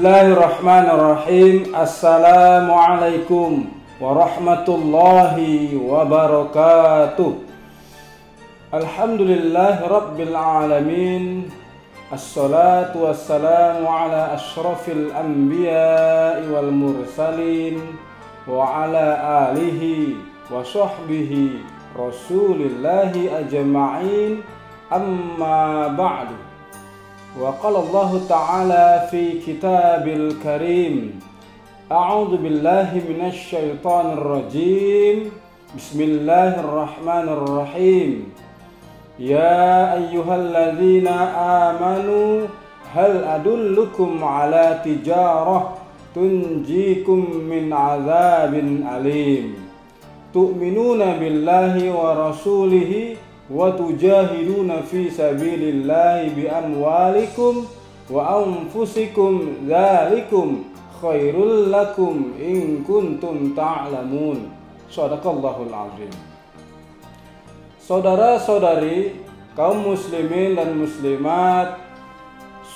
Bismillahirrahmanirrahim. Assalamualaikum warahmatullahi wabarakatuh. Alhamdulillahi rabbil alamin. Assalatu wassalamu ala ashrafil anbiya'i wal mursalin wa ala alihi wa sahbihi rasulillahi ajma'in. Amma ba'du. Wa qala Allah ta'ala fi kitabil karim. A'udzu billahi minasy syaithanir rajim. Bismillahirrahmanirrahim. Ya ayyuhalladzina amanu hal adullukum ala tijarah tunjikum min azabin alim. Tu'minuna billahi wa rasulihi wa tujahiduna fi sabilillahi bi amwalikum wa anfusikum dzalikum khairul lakum in kuntum ta'lamun. Shadaqallahul azim. Saudara-saudari kaum muslimin dan muslimat,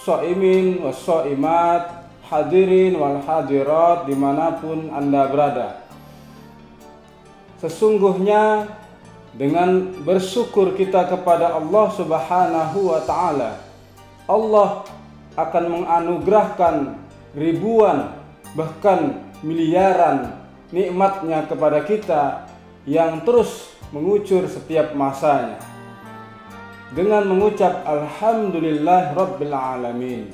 shaimin wa shaimat, hadirin wal hadirat dimanapun Anda berada. Sesungguhnya dengan bersyukur kita kepada Allah Subhanahu wa ta'ala, Allah akan menganugerahkan ribuan bahkan miliaran nikmatnya kepada kita yang terus mengucur setiap masanya dengan mengucap Alhamdulillah Rabbil Alamin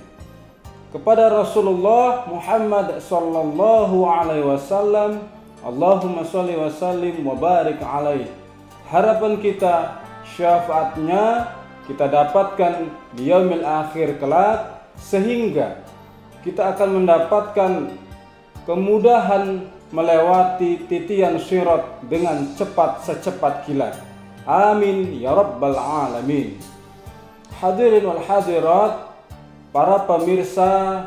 kepada Rasulullah Muhammad sallallahu alaihi wasallam. Allahumma sholli wa sallim wa barik alaihi. Harapan kita syafaatnya kita dapatkan di yaumil akhir kelak, sehingga kita akan mendapatkan kemudahan melewati titian sirat dengan cepat secepat kilat. Amin ya rabbal alamin. Hadirin wal hadirat, para pemirsa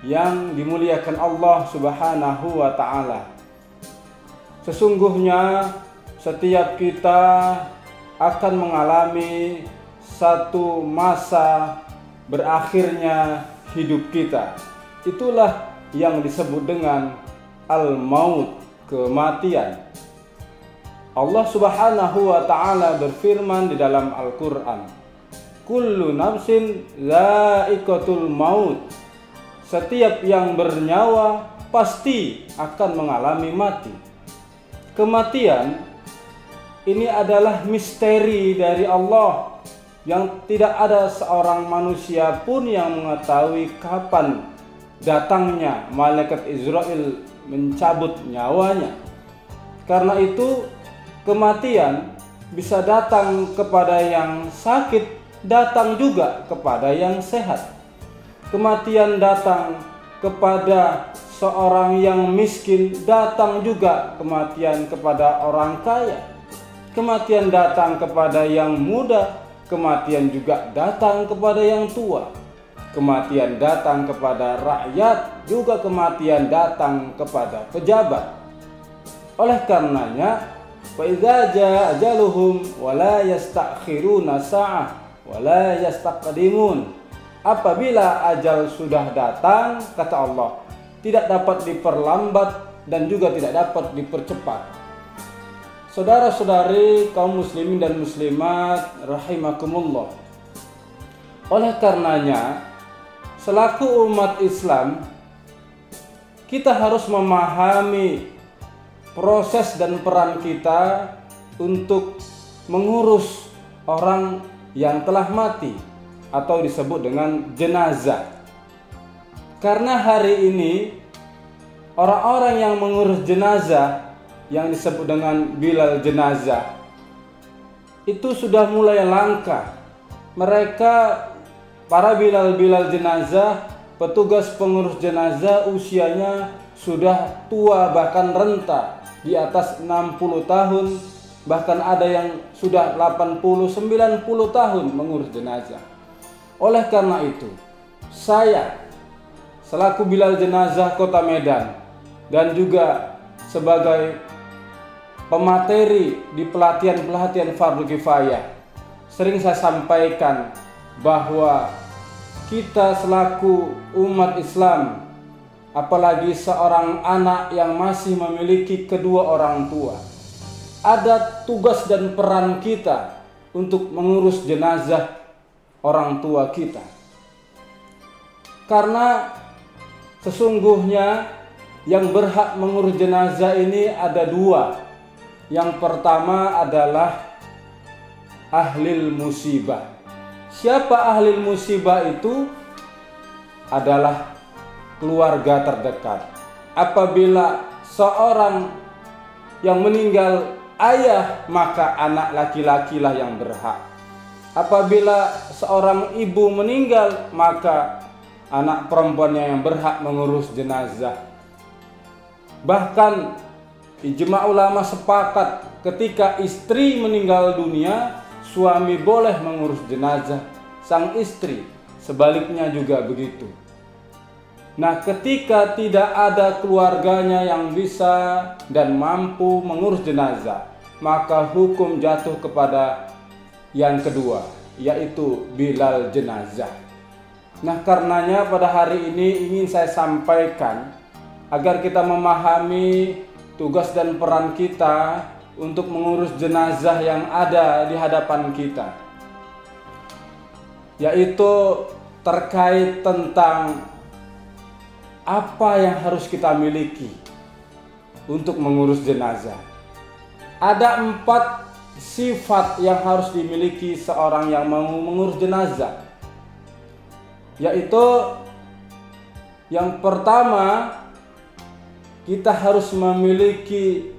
yang dimuliakan Allah Subhanahu wa ta'ala. Sesungguhnya setiap kita akan mengalami satu masa berakhirnya hidup kita. Itulah yang disebut dengan al-maut, kematian. Allah Subhanahu wa ta'ala berfirman di dalam Al-Quran, kullu nafsin za'iqatul maut. Setiap yang bernyawa pasti akan mengalami mati. Kematian ini adalah misteri dari Allah yang tidak ada seorang manusia pun yang mengetahui kapan datangnya malaikat Israel mencabut nyawanya. Karena itu kematian bisa datang kepada yang sakit, datang juga kepada yang sehat. Kematian datang kepada seorang yang miskin, datang juga kematian kepada orang kaya. Kematian datang kepada yang muda, kematian juga datang kepada yang tua. Kematian datang kepada rakyat, juga kematian datang kepada pejabat. Oleh karenanya, fa idza jaa ajaluhum wa la yastakhiruna sa'ah wa la yastaqdimun. Apabila ajal sudah datang, kata Allah, tidak dapat diperlambat dan juga tidak dapat dipercepat. Saudara-saudari kaum muslimin dan muslimat rahimakumullah. Oleh karenanya, selaku umat Islam, kita harus memahami proses dan peran kita untuk mengurus orang yang telah mati atau disebut dengan jenazah. Karena hari ini orang-orang yang mengurus jenazah yang disebut dengan bilal jenazah itu sudah mulai langka. Mereka, para bilal jenazah, petugas pengurus jenazah, usianya sudah tua bahkan renta, di atas 60 tahun, bahkan ada yang sudah 80-90 tahun mengurus jenazah. Oleh karena itu, saya selaku bilal jenazah Kota Medan dan juga sebagai pemateri di pelatihan Fardhu Kifayah, sering saya sampaikan bahwa kita selaku umat Islam apalagi seorang anak yang masih memiliki kedua orang tua. Ada tugas dan peran kita untuk mengurus jenazah orang tua kita. Karena sesungguhnya yang berhak mengurus jenazah ini ada dua. Yang pertama adalah ahlil musibah. Siapa ahlil musibah itu? Adalah keluarga terdekat. Apabila seorang yang meninggal ayah, maka anak laki-lakilah yang berhak. Apabila seorang ibu meninggal, maka anak perempuannya yang berhak mengurus jenazah. Bahkan ijma ulama sepakat ketika istri meninggal dunia, suami boleh mengurus jenazah sang istri. Sebaliknya juga begitu. Nah, ketika tidak ada keluarganya yang bisa dan mampu mengurus jenazah, maka hukum jatuh kepada yang kedua, yaitu bilal jenazah. Nah, karenanya pada hari ini ingin saya sampaikan agar kita memahami tugas dan peran kita untuk mengurus jenazah yang ada di hadapan kita, yaitu terkait tentang apa yang harus kita miliki untuk mengurus jenazah. Ada 4 sifat yang harus dimiliki seorang yang mau mengurus jenazah, yaitu yang pertama, kita harus memiliki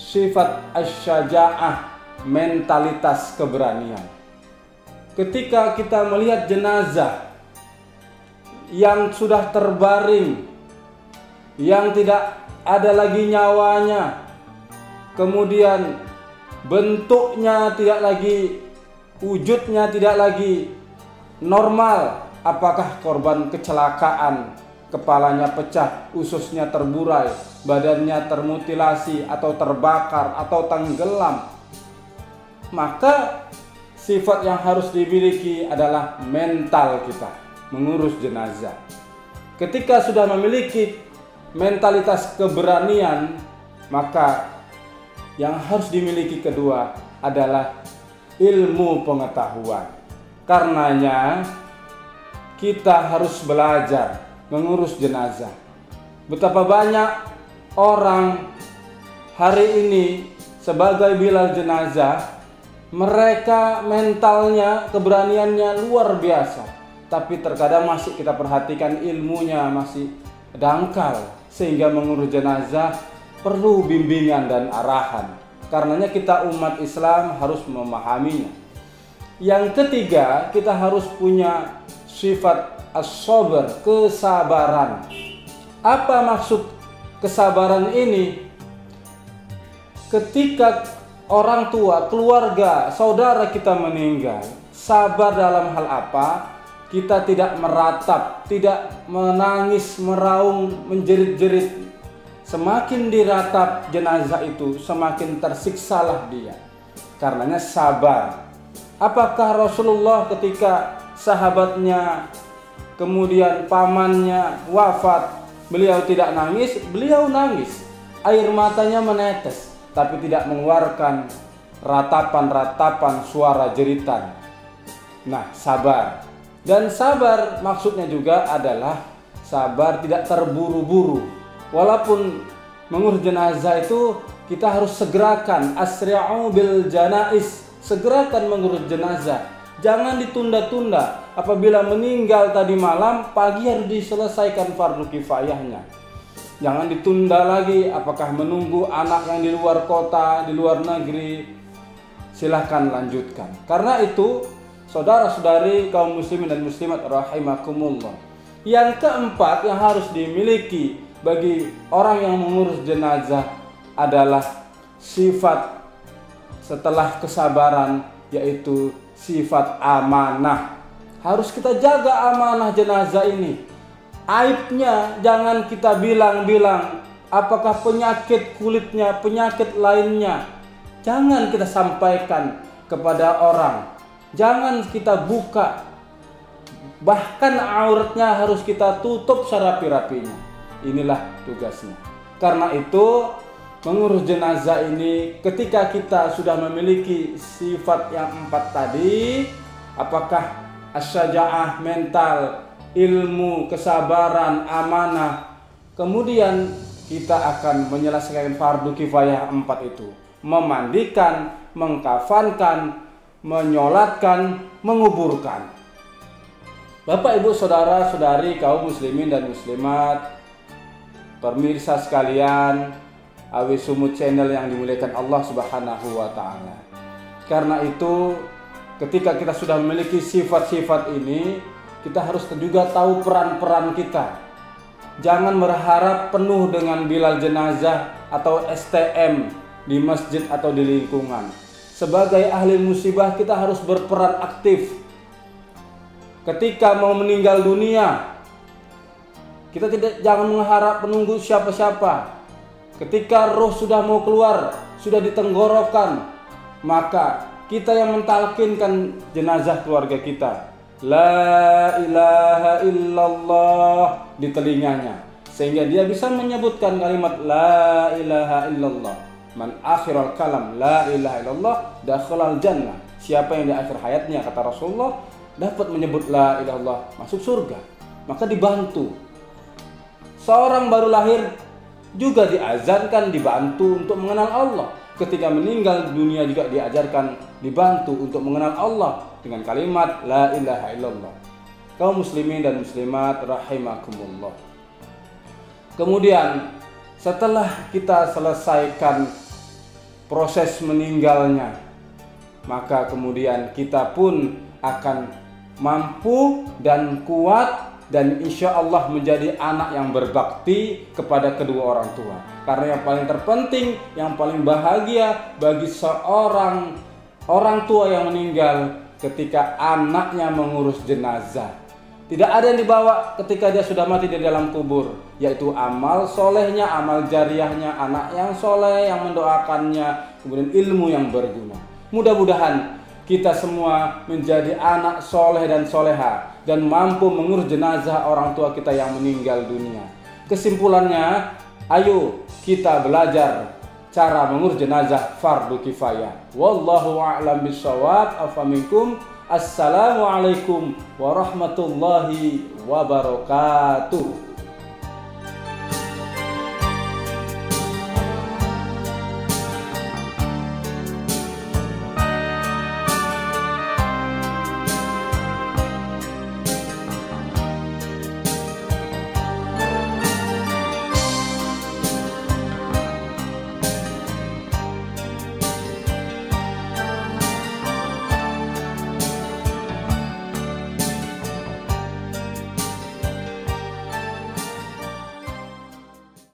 sifat asy-syaja'ah, mentalitas keberanian. Ketika kita melihat jenazah yang sudah terbaring, yang tidak ada lagi nyawanya, kemudian bentuknya tidak lagi, wujudnya tidak lagi normal, apakah korban kecelakaan, kepalanya pecah, ususnya terburai, badannya termutilasi atau terbakar atau tenggelam, maka sifat yang harus dimiliki adalah mental kita mengurus jenazah. Ketika sudah memiliki mentalitas keberanian, maka yang harus dimiliki kedua adalah ilmu pengetahuan. Karenanya kita harus belajar mengurus jenazah. Betapa banyak orang hari ini sebagai bilal jenazah, mereka mentalnya, keberaniannya luar biasa, tapi terkadang masih kita perhatikan ilmunya masih dangkal, sehingga mengurus jenazah perlu bimbingan dan arahan. Karenanya kita umat Islam harus memahaminya. Yang ketiga, kita harus punya sifat as-sabr, kesabaran. Apa maksud kesabaran ini? Ketika orang tua, keluarga, saudara kita meninggal, sabar dalam hal apa? Kita tidak meratap, tidak menangis, meraung, menjerit-jerit. Semakin diratap jenazah itu, semakin tersiksalah dia. Karenanya sabar. Apakah Rasulullah ketika sahabatnya, kemudian pamannya wafat, beliau tidak nangis? Beliau nangis. Air matanya menetes, tapi tidak mengeluarkan ratapan-ratapan suara jeritan. Nah, sabar. Dan sabar maksudnya juga adalah sabar tidak terburu-buru. Walaupun mengurus jenazah itu kita harus segerakan, asri'u bil janaiz, segerakan mengurus jenazah. Jangan ditunda-tunda. Apabila meninggal tadi malam, pagi harus diselesaikan fardu kifayahnya. Jangan ditunda lagi, apakah menunggu anak yang di luar kota, di luar negeri. Silahkan lanjutkan. Karena itu, saudara-saudari kaum muslimin dan muslimat rahimakumullah, yang keempat yang harus dimiliki bagi orang yang mengurus jenazah adalah sifat setelah kesabaran, yaitu sifat amanah. Harus kita jaga amanah jenazah ini. Aibnya jangan kita bilang-bilang, apakah penyakit kulitnya, penyakit lainnya, jangan kita sampaikan kepada orang. Jangan kita buka, bahkan auratnya harus kita tutup serapi-rapinya. inilah tugasnya. Karena itu mengurus jenazah ini, ketika kita sudah memiliki sifat yang 4 tadi, apakah asy-syaja'ah, mental, ilmu, kesabaran, amanah, kemudian kita akan menyelesaikan fardu kifayah 4 itu. Memandikan, mengkafankan, menyolatkan, menguburkan. Bapak, Ibu, saudara-saudari, kaum muslimin dan muslimat, pemirsa sekalian, Awi Sumut Channel yang dimuliakan Allah Subhanahu wa Ta'ala. Karena itu, ketika kita sudah memiliki sifat-sifat ini, kita harus juga tahu peran-peran kita. Jangan berharap penuh dengan bilal jenazah atau STM di masjid atau di lingkungan. Sebagai ahli musibah, kita harus berperan aktif. Ketika mau meninggal dunia, kita jangan mengharap menunggu siapa-siapa. Ketika roh sudah mau keluar, sudah di tenggorokan, maka kita yang mentalkinkan jenazah keluarga kita, la ilaha illallah, di telinganya, sehingga dia bisa menyebutkan kalimat la ilaha illallah. Man akhiral kalam la ilaha illallah dakhalal jannah. Siapa yang di akhir hayatnya, kata Rasulullah, dapat menyebut la ilaha illallah, masuk surga. Maka dibantu. Seorang baru lahir juga diazankan, dibantu untuk mengenal Allah. Ketika meninggal dunia juga diajarkan, dibantu untuk mengenal Allah dengan kalimat la ilaha illallah. Kaum muslimin dan muslimat rahimakumullah. Kemudian setelah kita selesaikan proses meninggalnya, maka kemudian kita pun akan mampu dan kuat dan insya Allah menjadi anak yang berbakti kepada kedua orang tua. Karena yang paling terpenting, yang paling bahagia bagi seorang orang tua yang meninggal ketika anaknya mengurus jenazah. Tidak ada yang dibawa ketika dia sudah mati di dalam kubur, yaitu amal solehnya, amal jariahnya, anak yang soleh yang mendoakannya, kemudian ilmu yang berguna. Mudah-mudahan kita semua menjadi anak soleh dan soleha dan mampu mengurus jenazah orang tua kita yang meninggal dunia. Kesimpulannya, ayo kita belajar cara mengurus jenazah fardu kifayah. Wallahu a'lam bishawab. Afaminkum. Assalamualaikum warahmatullahi wabarakatuh.